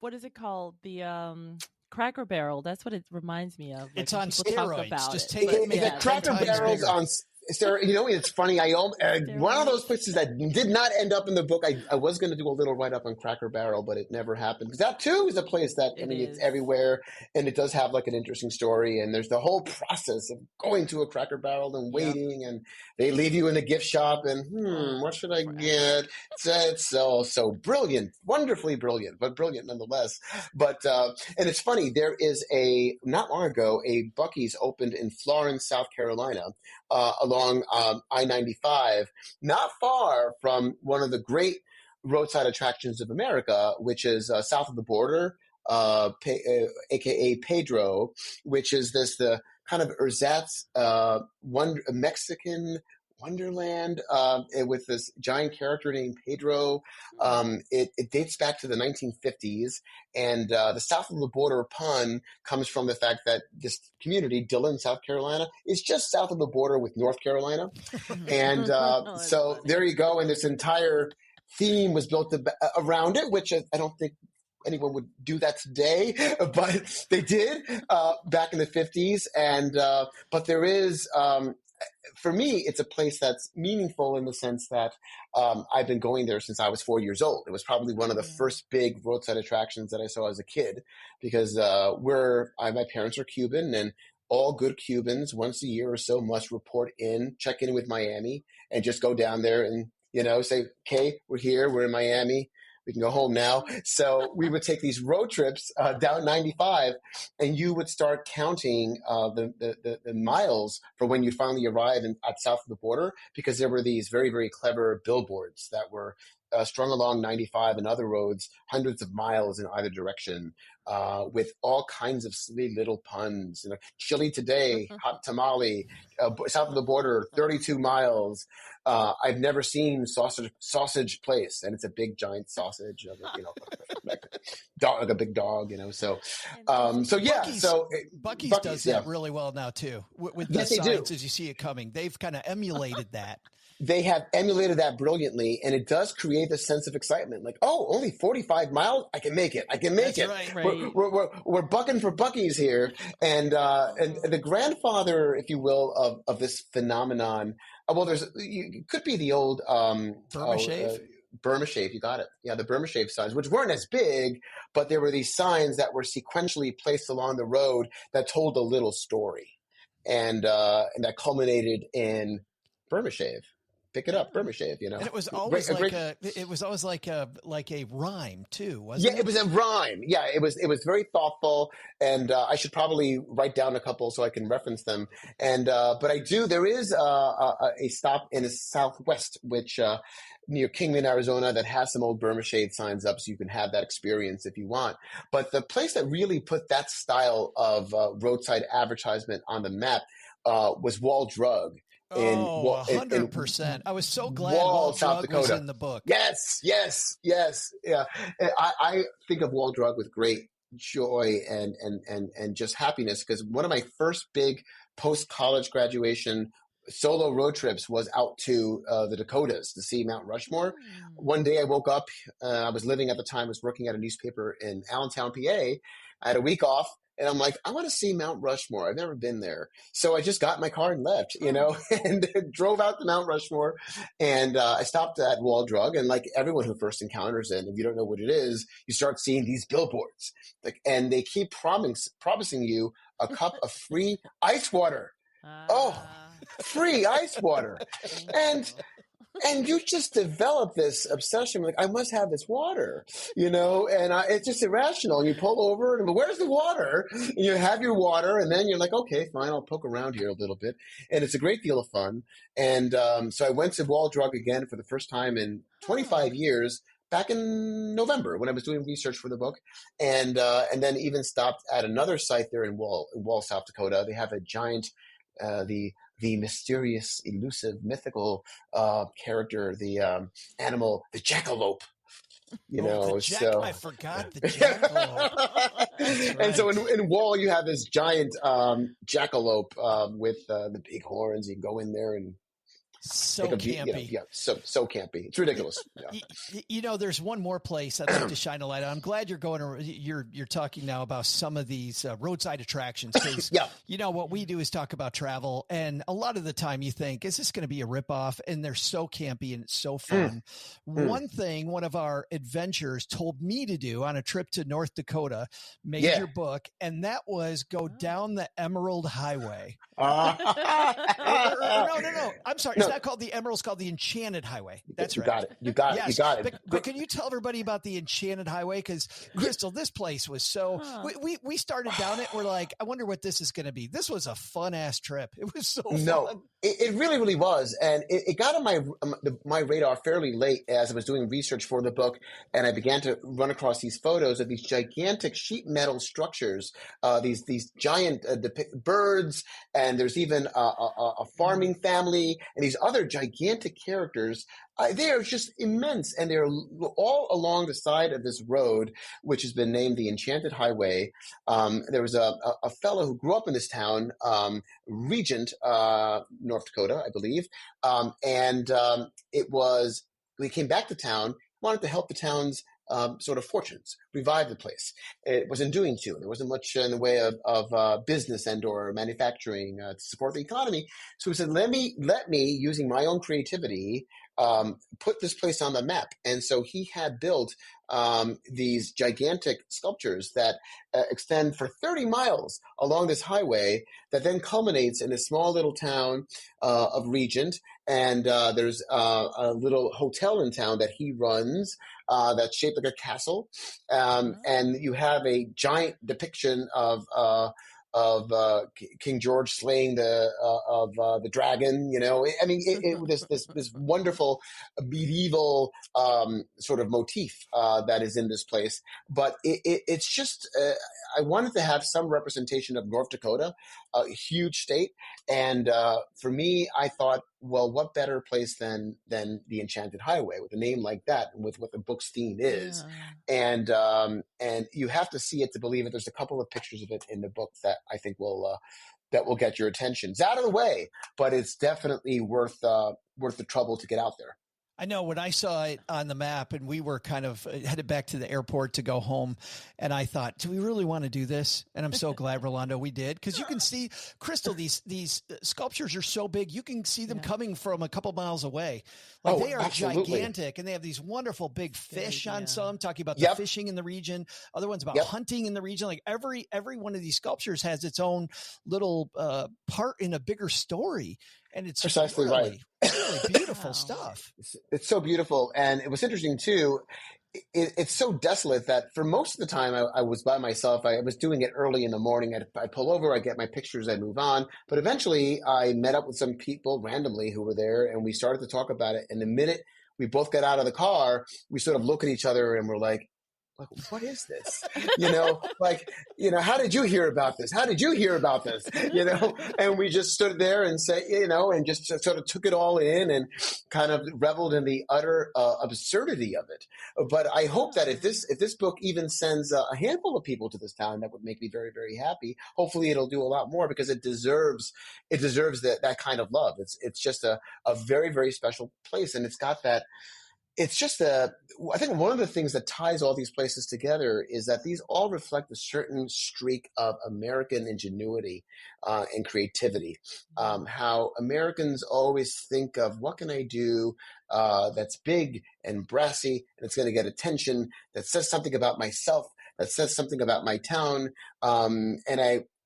what is it called? The Cracker Barrel. That's what it reminds me of. Like, it's on steroids. Talk about Just take it. Cracker Barrel's on. It's funny. One of those places that did not end up in the book. I was going to do a little write up on Cracker Barrel, but it never happened, because that too is a place that it's everywhere, and it does have like an interesting story. And there's the whole process of going to a Cracker Barrel and waiting, and they leave you in a gift shop, and what should I get? It's so brilliant, wonderfully brilliant, but brilliant nonetheless. But and it's funny. There is not long ago a Buc-ee's opened in Florence, South Carolina, along along I-95, not far from one of the great roadside attractions of America, which is south of the border, aka Pedro, which is the kind of ersatz Mexican wonderland with this giant character named Pedro. It dates back to the 1950s, and the south of the border pun comes from the fact that this community, Dillon, South Carolina, is just south of the border with North Carolina. And so funny. there you go. And this entire theme was built around it, which I don't think anyone would do that today, but they did back in the 50s. And but there is, for me, it's a place that's meaningful in the sense that I've been going there since I was 4 years old. It was probably one of the first big roadside attractions that I saw as a kid, because my parents are Cuban, and all good Cubans once a year or so must check in with Miami, and just go down there and say, okay, we're here, we're in Miami, we can go home now. So we would take these road trips down 95, and you would start counting the miles for when you finally arrive at south of the border, because there were these very, very clever billboards that were strung along 95 and other roads, hundreds of miles in either direction, with all kinds of silly little puns. Chili today, hot tamale, south of the border, 32 miles. I've never seen sausage place, and it's a big giant sausage, like a big dog, So, yeah. Buc-ee's does that really well now too, with the signs as you see it coming. They've kind of emulated that. They have emulated that brilliantly, and it does create a sense of excitement. Like, oh, only 45 miles? I can make it. That's it. Right. We're bucking for Buc-ee's here. And the grandfather, if you will, of this phenomenon, it could be the old Burma shave? Burma shave, you got it. Yeah, the Burma shave signs, which weren't as big, but there were these signs that were sequentially placed along the road that told a little story. And that culminated in Burma shave. Pick it up, Burma shave, And it was always like a rhyme too, wasn't it? Yeah, it was a rhyme. Yeah, it was very thoughtful, and I should probably write down a couple so I can reference them. And but there is a stop in the Southwest, which near Kingman, Arizona, that has some old Burma shave signs up, so you can have that experience if you want. But the place that really put that style of roadside advertisement on the map was Wall Drug. 100%. I was so glad Wall Drug was in the book. Yes. Yeah. I think of Wall Drug with great joy and just happiness, because one of my first big post-college graduation solo road trips was out to the Dakotas to see Mount Rushmore. One day I woke up, I was living at the time, was working at a newspaper in Allentown, PA. I had a week off. And I'm like, I want to see Mount Rushmore. I've never been there. So I just got in my car and left, and drove out to Mount Rushmore. And I stopped at Wall Drug. And like everyone who first encounters it, if you don't know what it is, you start seeing these billboards. And they keep promising you a cup of free ice water. Free ice water. And you just develop this obsession, like, I must have this water, and it's just irrational. And you pull over and, where's the water? And you have your water, and then you're like, okay, fine, I'll poke around here a little bit. And it's a great deal of fun. And so I went to Wall Drug again for the first time in 25 years, back in November when I was doing research for the book. And then even stopped at another site there in Wall, South Dakota. They have a giant, the mysterious, elusive, mythical character, the animal, the jackalope. I forgot the jackalope. And so in Wall, you have this giant jackalope with the big horns. You can go in there and so campy. So campy. It's ridiculous. Yeah. There's one more place I'd like to shine a light on. I'm glad you're talking now about some of these roadside attractions, because what we do is talk about travel, and a lot of the time you think, is this going to be a ripoff? And they're so campy and it's so fun. One thing one of our adventurers told me to do on a trip to North Dakota made your book, and that was go down the Emerald Highway. No. I'm sorry. it's not called the Emerald, it's called the Enchanted Highway. That's you right. got it. You got Yes. it. You got it. But can you tell everybody about the Enchanted Highway? Because Crystal, this place was so. We started down it. We're like, I wonder what this is going to be. This was a fun ass trip. It was so fun. No, it really, really was, and it got on my radar fairly late as I was doing research for the book, and I began to run across these photos of these gigantic sheet metal structures, these giant birds, and there's even a farming family, and these other gigantic characters. They are just immense, and they're all along the side of this road, which has been named the Enchanted Highway. There was a fellow who grew up in this town, Regent, North Dakota, I believe, we came back to town, wanted to help the town's sort of fortunes, revive the place. It wasn't doing too. There wasn't much in the way of business and or manufacturing to support the economy. So he said, let me, using my own creativity, put this place on the map. And so he had built these gigantic sculptures that extend for 30 miles along this highway that then culminates in a small little town of Regent. And there's a little hotel in town that he runs that's shaped like a castle. And you have a giant depiction of King George slaying the dragon. You know, I mean, this wonderful medieval sort of motif that is in this place. But it's just I wanted to have some representation of North Dakota, a huge state, and for me, I thought, well, what better place than the Enchanted Highway with a name like that and with what the book's theme is. Yeah. And you have to see it to believe it. There's a couple of pictures of it in the book that I think will get your attention. It's out of the way, but it's definitely worth the trouble to get out there. I know when I saw it on the map and we were kind of headed back to the airport to go home, and I thought, do we really want to do this? And I'm so glad, Rolando, we did, because you can see, Crystal, these sculptures are so big, you can see them coming from a couple miles away. Like they are absolutely gigantic, and they have these wonderful big fish on some, talking about the fishing in the region, other ones about hunting in the region. Like every one of these sculptures has its own little part in a bigger story. And it's precisely really beautiful stuff. It's so beautiful. And it was interesting too. It's so desolate that for most of the time I was by myself. I was doing it early in the morning. I'd pull over, I get my pictures, I move on. But eventually I met up with some people randomly who were there, and we started to talk about it. And the minute we both got out of the car, we sort of look at each other and we're like, what is this? How did you hear about this? How did you hear about this? And we just stood there and said, and just sort of took it all in and kind of reveled in the utter absurdity of it. But I hope that if this book even sends a handful of people to this town, that would make me very, very happy. Hopefully it'll do a lot more, because it deserves that kind of love. It's just a very, very special place. And it's got that. It's just I think one of the things that ties all these places together is that these all reflect a certain streak of American ingenuity and creativity. How Americans always think of, what can I do that's big and brassy and it's going to get attention, that says something about myself, that says something about my town. And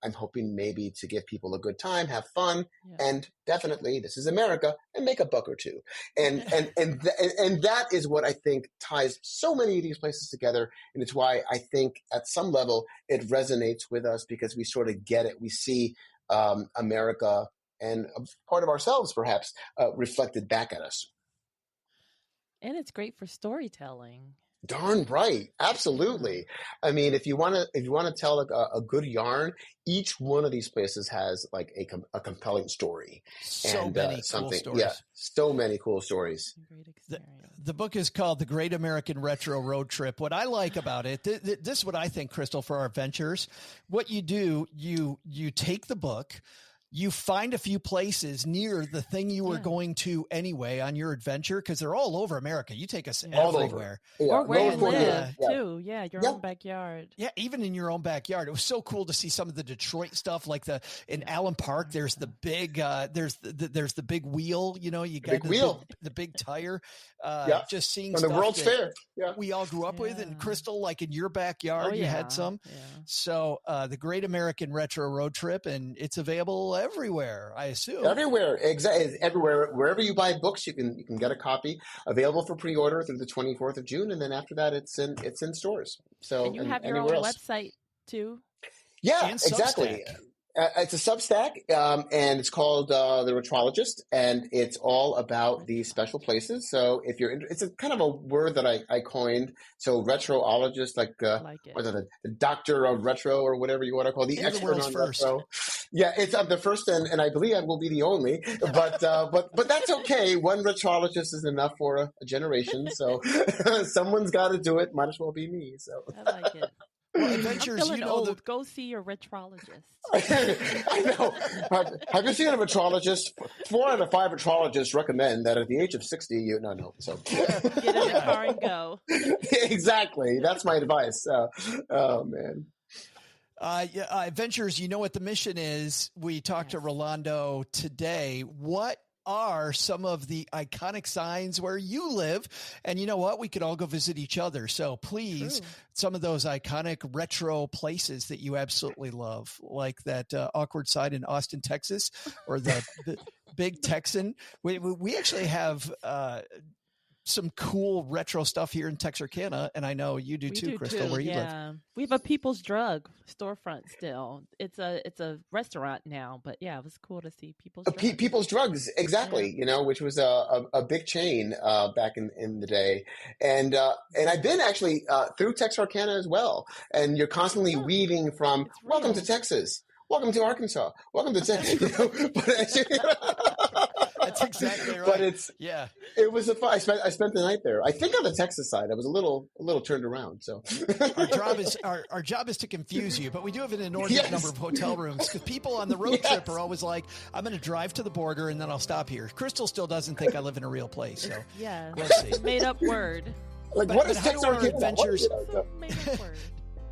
I'm hoping maybe to give people a good time, have fun, and definitely this is America, and make a buck or two. And that is what I think ties so many of these places together. And it's why I think at some level it resonates with us, because we sort of get it. We see America and a part of ourselves perhaps reflected back at us. And it's great for storytelling. Darn right. Absolutely. I mean, if you want to tell a good yarn, each one of these places has like a compelling story. So many cool stories. Yeah, so many cool stories. Great experience. The book is called The Great American Retro Road Trip. What I like about it, this is what I think, Crystal, for our adventures. What you do, you take the book, you find a few places near the thing you were going to anyway on your adventure, because they're all over America. You take us everywhere. Or where you live, too. Yeah, your own backyard. Yeah, even in your own backyard. It was so cool to see some of the Detroit stuff, like in Allen Park, there's the big there's the big wheel, you got the big tire. Just seeing from the World's Fair. Yeah. We all grew up with, and Crystal, like in your backyard, you had some. Yeah. So the Great American Retro Road Trip, and it's available everywhere, I assume. Everywhere, exactly. Everywhere, wherever you buy books, you can get a copy available for pre-order through the 24th of June, and then after that, it's in stores. So And you have your own anywhere else. website too. Yeah, And exactly. Substack. It's a Substack, and it's called The Retrologist, and it's all about these special places. So if you're, it's a kind of a word that I coined. So retroologist, like Like it. what is it, the doctor of retro or whatever you want to call the You're the expert world's on first. retro. Yeah, it's I'm the first, and I believe I will be the only. But that's okay. One retrologist is enough for a generation. So someone's got to do it. Might as well be me. So I like it. Well, I'm adventures, feeling you know, old. Go see your retrologist. I know. Have you seen a metrologist? 4 out of 5 metrologists recommend that at the age of 60, you no. So Get in the car and go. exactly. That's my advice. Oh man. Adventures, you know what the mission is. We talked to Rolando today. What are some of the iconic signs where you live? And you know what? We could all go visit each other. So please, some of those iconic retro places that you absolutely love, like that awkward side in Austin, Texas, or the Big Texan. We actually have some cool retro stuff here in Texarkana, and I know you do too, Crystal, where you live. We have a People's Drug storefront still. It's a restaurant now, but yeah, it was cool to see People's Drug. People's Drugs, exactly. You know, which was a big chain back in the day, and I've been actually through Texarkana as well. And you're constantly weaving from welcome to Texas, welcome to Arkansas, welcome to Texas. That's exactly right. But it was fun. I spent the night there. I think on the Texas side, I was a little turned around. So our job is to confuse you, but we do have an inordinate number of hotel rooms because people on the road trip are always like, "I'm going to drive to the border and then I'll stop here." Crystal still doesn't think I live in a real place, so we'll see. Made up word. Like, what is Texarkana? Adventures? Made up word.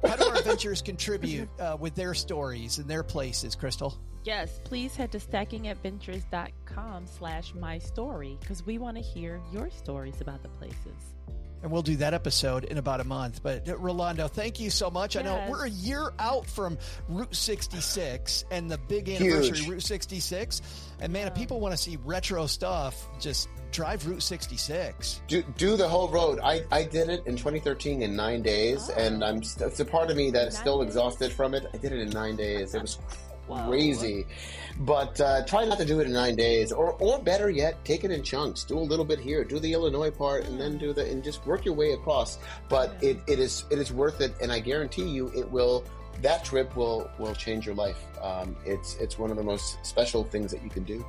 How do our adventures contribute with their stories and their places, Crystal? Yes, please head to stackingadventures.com/mystory because we want to hear your stories about the places. And we'll do that episode in about a month. But Rolando, thank you so much. Yes. I know we're a year out from Route 66 and the big anniversary, Route 66. And man, if people want to see retro stuff, just drive Route 66. Do the whole road. I did it in 2013 in 9 days, and it's a part of me that is still exhausted from it. I did it in 9 days. It was crazy. But try not to do it in 9 days, or better yet, take it in chunks. Do a little bit here, do the Illinois part, and then and just work your way across. But it is worth it, and I guarantee you, it will. That trip will change your life. It's one of the most special things that you can do.